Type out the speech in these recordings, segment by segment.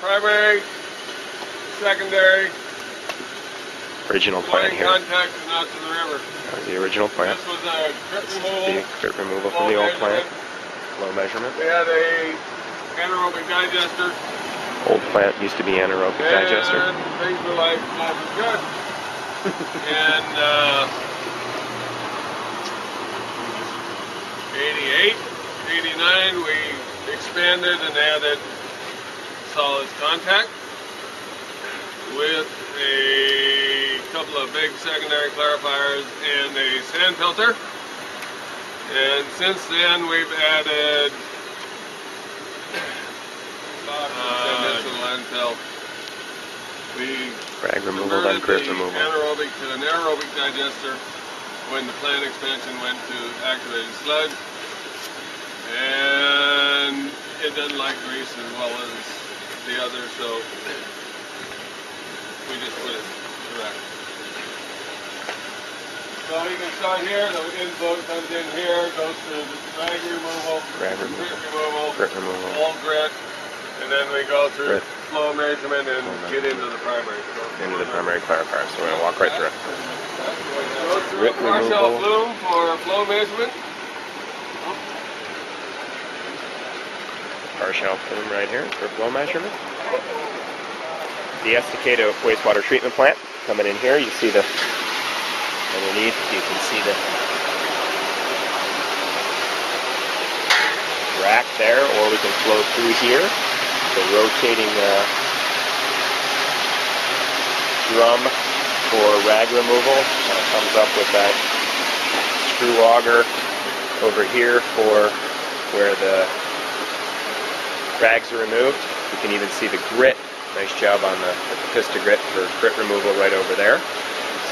primary, secondary. Original plant here. Contact and out to the river. That was the original plant. This was a grit removal. The grit removal from the old plant. Flow measurement. We had a anaerobic digester. Old plant used to be anaerobic digester. And things were like, life was good. And 88, 89, we expanded and added solids contact with a couple of big secondary clarifiers and a sand filter. And since then we've added this to the landfill. We Rag removal, then grit removal. Anaerobic to an aerobic digester when the plant expansion went to activated sludge. And it doesn't like grease as well as the other, so we just put it direct. So you can start here, the input comes in here, goes to rag removal, grit removal, all grit, and then we go through flow measurement and get into the primary. Into the primary clarifier, so we're going to walk right through it. Go through partial flume for flow measurement. Partial flume right here for flow measurement. The Estacada wastewater treatment plant coming in here. You see the underneath, you can see the rack there, or we can flow through here. The rotating drum for rag removal comes up with that screw auger over here for where the rags are removed. You can even see the grit. Nice job on the Pista grit for grit removal right over there.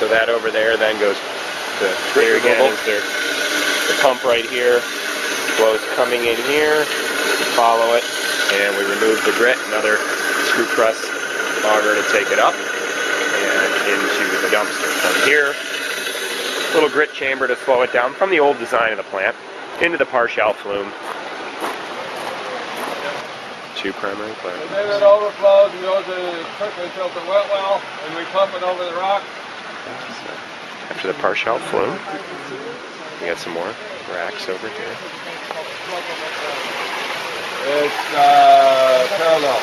So that over there then goes to here again is the pump right here. Flow's coming in here. Follow it, and we remove the grit. Another screw press auger to take it up and into the dumpster. From here, little grit chamber to slow it down from the old design of the plant into the partial flume. Two primary clarifiers. And then it overflows and goes to the trickling filter wet well, and we pump it over the rock. After the partial flume, we got some more racks over here. It's parallel.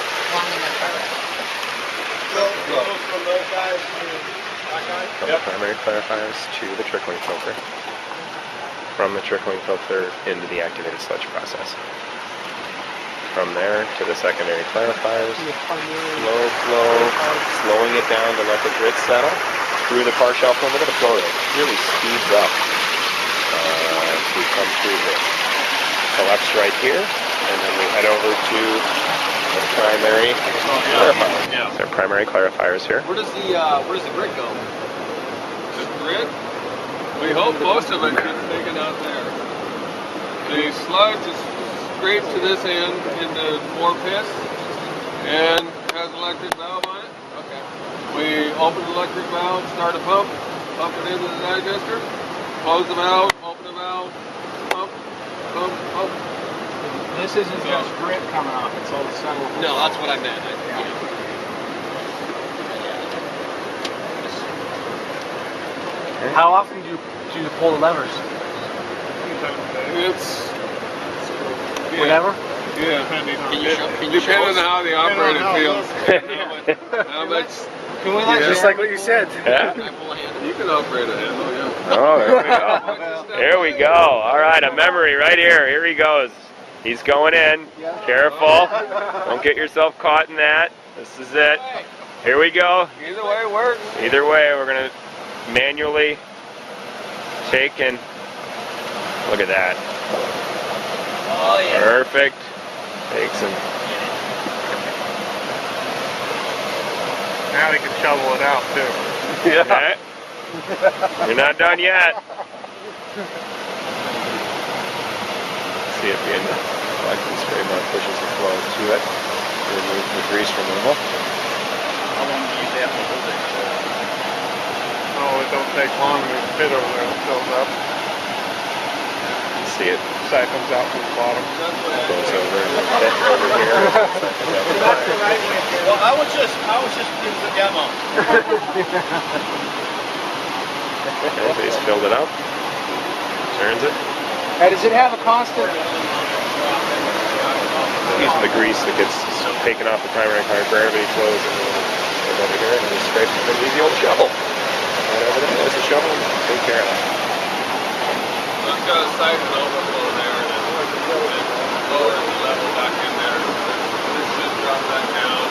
From the primary clarifiers to the trickling filter. From the trickling filter into the activated sludge process. From there to the secondary clarifiers, slowing it down to let the grit settle. Through the partial flume, look at the flow rate. It really speeds up as we come through this. Collects right here, and then we head over to the primary clarifiers. Yeah. They're primary clarifiers here. Where does the grit go? The grit? We hope most of it gets taken out there. The sludge is scraped to this end into 4 pits and has an electric valve on it. Okay. We open the electric valve, start a pump it into the digester, close the valve, open the valve, pump, pump, pump. This isn't just grit coming off, it's all the settled. No, that's what I meant. How often do you pull the levers? It's Whenever? Yeah. Depending on how the operator feels. How much? Can we just like what you said? Yeah. You can operate a handle, yeah. Oh, there we go. There we go. All right, a memory right here. Here he goes. He's going in. Careful. Don't get yourself caught in that. This is it. Here we go. Either way works. Either way, we're going to manually take and look at that. Oh, yeah. Perfect. Takes him. Now we can shovel it out too. Yeah. You're not done yet. See at the end, the spray bar pushes the flow to it. Remove the grease removal. How long do you have to hold it? Oh, it don't take long to fit over there, it fills up. see it Siphons out from the bottom. goes over in the pit over here. Well, I was just doing the demo. Okay, he's filled it up. Turns it. Hey, does it have a constant? Using the grease that gets taken off the primary car, gravity flows and over here, and just scrape it with an easy old shovel. Right over there, there's a shovel, take care of that. So it's got a siphon overflow there, and it lowers the level back in there. This should drop that down.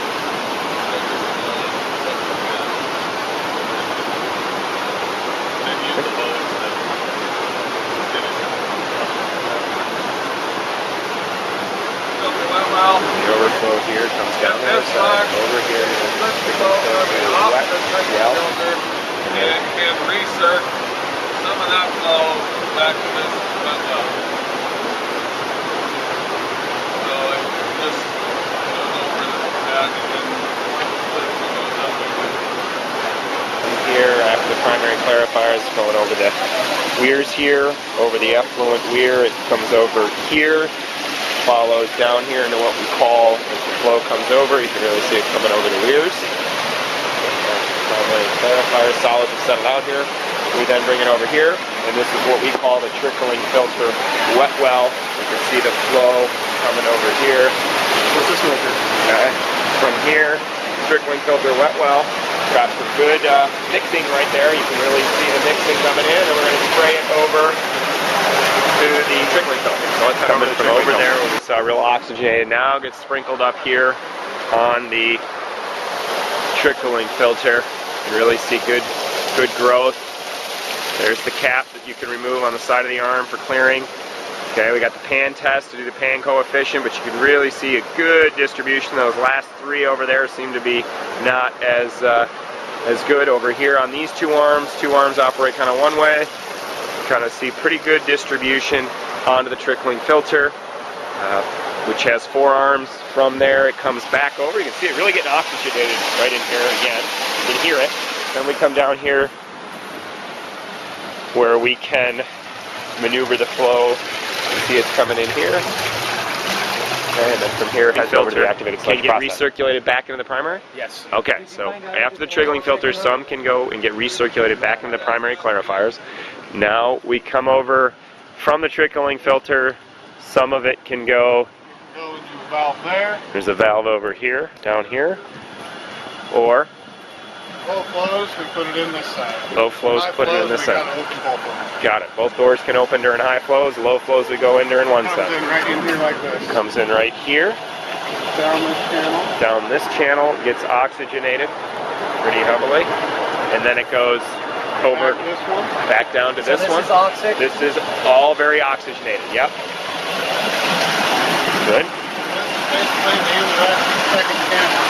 And use the hose to get it. Well, The overflow here comes down the other side, over here, let's go off the trickling filter and can recirc some of that flow back to this wet well. So it just goes over that and then goes up here after the primary clarifiers, going over the weirs here, over the effluent weir, it comes over here, follows down here into what we call, as the flow comes over, you can really see it coming over the weirs. Primary clarifier solids have settled out here. We then bring it over here, and this is what we call the trickling filter wet well. You can see the flow coming over here. What's this filter? Okay. From here, trickling filter wet well. Got some good mixing right there. You can really see the mixing coming in, and we're going to spray it over to the trickling filter. So let's head over to the trickling filter. There, where we saw real oxygenated. Now gets sprinkled up here on the trickling filter. You can really see good growth. There's the cap that you can remove on the side of the arm for clearing. Okay, we got the pan test to do the pan coefficient, but you can really see a good distribution. Those last three over there seem to be not as good over here on these two arms. Two arms operate kind of one way. Kind of see pretty good distribution onto the trickling filter, which has four arms. From there it comes back over. You can see it really getting oxygenated right in here again. You can hear it. Then we come down here where we can maneuver the flow. You see it's coming in here. Okay, and then from here it heads over to the activated sludge process. Can get recirculated back into the primary? Yes. Okay, so after the trickling filter, some can go and get recirculated back into the primary clarifiers. Now we come over from the trickling filter, some of it can go. Go into a valve there. There's a valve over here, down here. Or low flows, we put it in this side. Low flows, put it in this side. Got it. Both doors can open during high flows. Low flows we go in during one side. Comes in right in here like this. Comes in right here. Down this channel. Down this channel, gets oxygenated pretty heavily, and then it goes over back down to this one. This is all very oxygenated. Yep. Good. Basically the end of that second channel.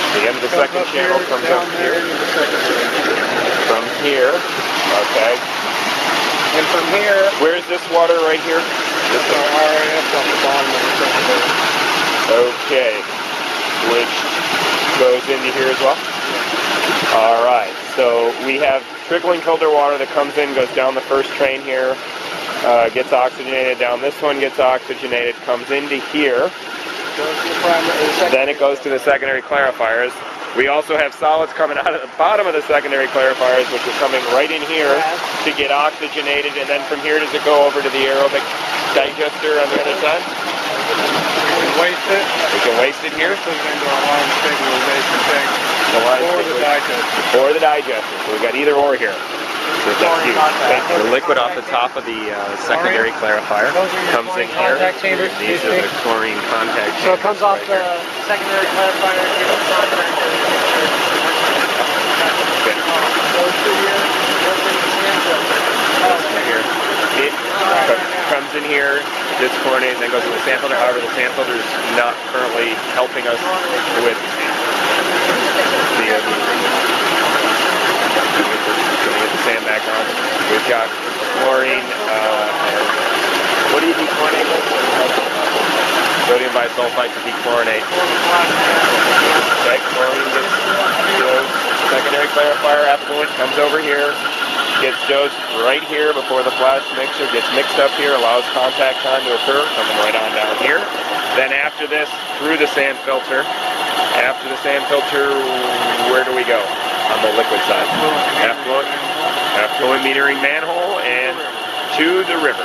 The end of the second channel comes up here. From here, okay. And from here, where's this water right here? This is our RAF on the bottom of the secondary. Okay, which goes into here as well? All right, so we have trickling filter water that comes in, goes down the first train here, gets oxygenated down this one, gets oxygenated, comes into here. Then it goes to the secondary clarifiers. We also have solids coming out of the bottom of the secondary clarifiers, which are coming right in here to get oxygenated, and then from here does it go over to the aerobic digester on the other side? We can waste it. We can waste it here. Put it into our line stabilization tank. Or the digester. Or the digester. So we've got either or here. So that's huge. The liquid off the top of the secondary clarifier comes in here. These are the chlorine contact chambers. So it comes off the secondary clarifier into the contact. It comes in here, gets chlorinated, and then goes to the sand filter. However, the sand filter is not currently helping us with get the sand back on. We've got chlorine, what do you dechlorinate with? Sodium bisulfite to dechlorinate. Okay, chlorine gets to the secondary clarifier effluent, comes over here, gets dosed right here before the flash mixer gets mixed up here, allows contact time to occur, coming right on down here. Then after this, through the sand filter. After the sand filter, where do we go? On the liquid side. Affluent metering manhole and to the river.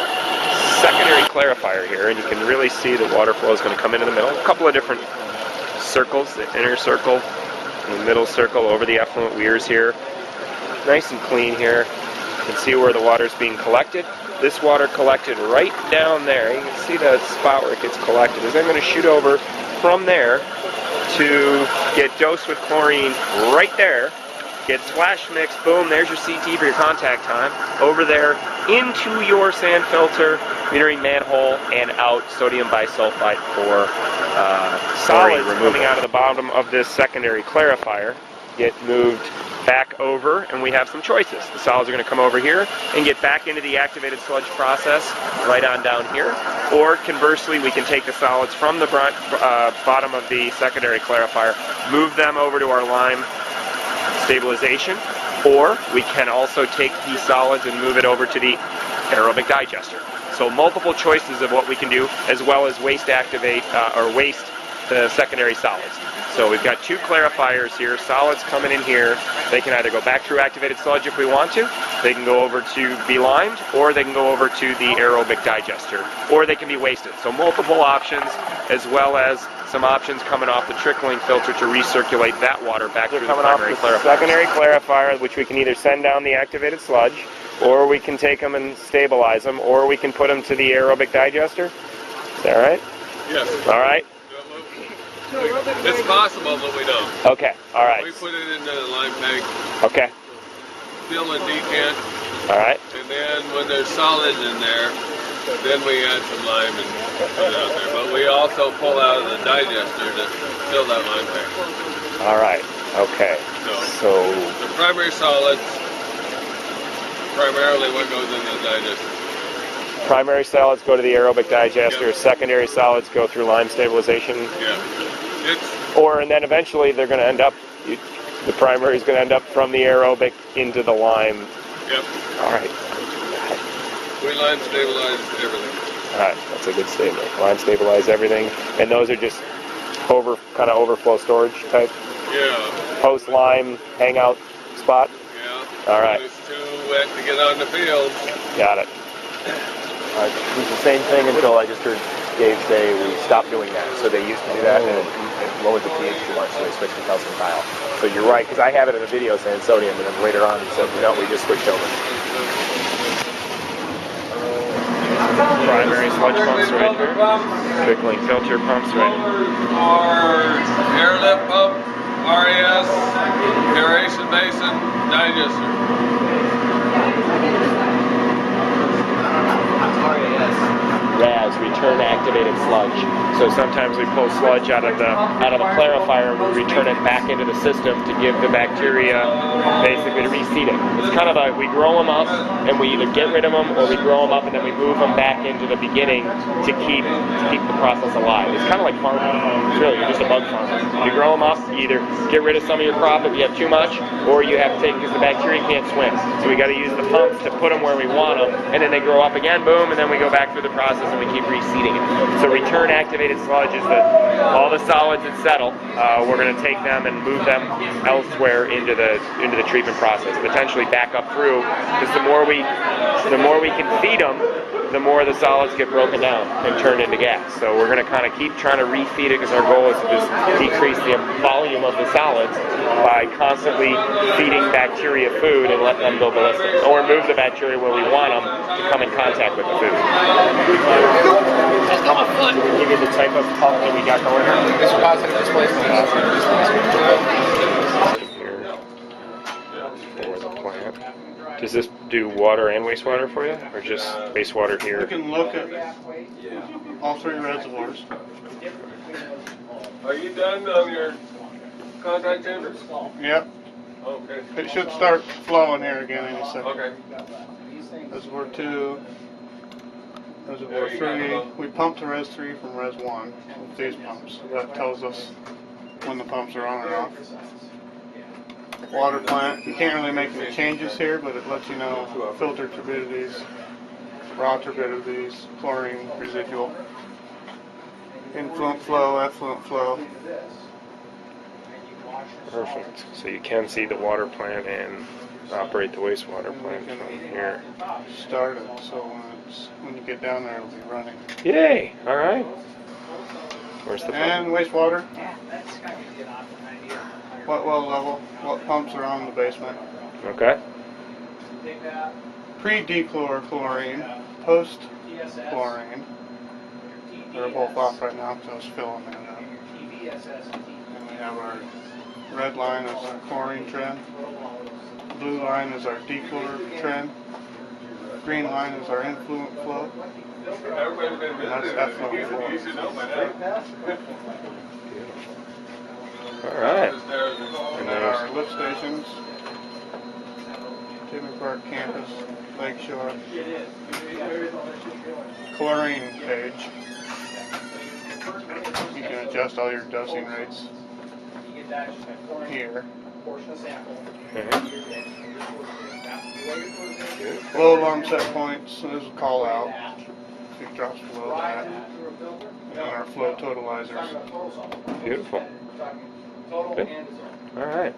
Secondary clarifier here, and you can really see the water flow is going to come into the middle. A couple of different circles, the inner circle and the middle circle over the effluent weirs here. Nice and clean here. You can see where the water is being collected. This water collected right down there. You can see the spot where it gets collected. Is then going to shoot over from there to get dosed with chlorine right there. Get splash mix, boom, there's your CT for your contact time. Over there into your sand filter, metering manhole, and out sodium bisulfite for solids coming out of the bottom of this secondary clarifier. Get moved back over, and we have some choices. The solids are going to come over here and get back into the activated sludge process right on down here. Or conversely, we can take the solids from the bottom of the secondary clarifier, move them over to our lime stabilization, or we can also take these solids and move it over to the aerobic digester. So multiple choices of what we can do, as well as waste activate or waste the secondary solids. So we've got two clarifiers here, solids coming in here. They can either go back through activated sludge if we want to, they can go over to be limed, or they can go over to the aerobic digester, or they can be wasted. So multiple options, as well as some options coming off the trickling filter to recirculate that water back through the primary clarifier. Secondary clarifier, which we can either send down the activated sludge, or we can take them and stabilize them, or we can put them to the aerobic digester. Is that right? Yes. All right. It's possible, but we don't. Okay, all right. We put it into the lime tank, Okay. fill and decant, All right. and then when there's solids in there, then we add some lime and put it out there. But we also pull out of the digester to fill that lime tank. All right. Okay. So the primary solids, primarily what goes in the digester. primary solids go to the aerobic digester. Yep. Secondary solids go through lime stabilization. Yeah. And then eventually they're going to end up. The primary is going to end up from the aerobic into the lime. Yep. All right. We lime stabilize everything. All right, that's a good statement. Lime stabilize everything, and those are just kind of overflow storage type. Yeah. Post lime hangout spot. Yeah. All right. It's too wet to get on the field. Got it. It was the same thing until I just heard Dave say we stopped doing that. So they used to do that, and it lowered the pH too much, so they switched to calcium tile. So you're right, because I have it in a video saying sodium, and then later on he said, no, we just switched over. Primary sludge pumps right here. Trickling filter pumps right here. Our airlift pump, RAS, aeration basin, digester. RAS, return activated sludge. So sometimes we pull sludge out of the clarifier and we return it back into the system to give the bacteria basically to reseed it. It's kind of like we grow them up and we either get rid of them or we grow them up and then we move them back into the beginning to keep the process alive. It's kind of like farming. It's really, you're just a bug farmer. You grow them up, you either get rid of some of your crop if you have too much, or you have to take because the bacteria can't swim. So we got to use the pumps to put them where we want them, and then they grow up again, boom, and then we go back through the process and we keep reseeding it. So return activated sludge is all the solids that settle. We're going to take them and move them elsewhere into the treatment process, potentially back up through, because the more we can feed them, the more the solids get broken down and turned into gas. So we're going to kind of keep trying to refeed it because our goal is to just decrease the volume of the solids by constantly feeding bacteria food and let them go ballistic, or move the bacteria where we want them to come in contact with the food. Can we give you the type of pump that we got going here? This positive displacement. For the plant. Does this do water and wastewater for you, or just wastewater here? You can look at all three reservoirs. Are you done on your contact chambers? Yep. Okay. It should start flowing here again any second. Okay. Reservoir 2, Reservoir 3. We pumped to Res 3 from Res 1 with these pumps. So that tells us when the pumps are on or off. water plant. You can't really make any changes here, but it lets you know filter turbidities, raw turbidities, chlorine residual, influent flow, effluent flow. Perfect. So you can see the water plant and operate the wastewater plant from here. Start it, so when you get down there, it'll be running. Yay! All right. Where's the And pump? wastewater. What well level? What pumps are on the basement? Okay. Pre-dechlor chlorine, post-chlorine. They're both off right now because I was filling that up. And we have our red line is our chlorine trend. Blue line is our dechlor trend. Green line is our influent flow. And that's effluent flow. All right. And then our lift stations. Timmy Park campus, Lakeshore. Chlorine page. You can adjust all your dosing rates here. Flow alarm set points, so this is a call out. If it drops below that. And then our flow totalizers. Beautiful. Good. All right.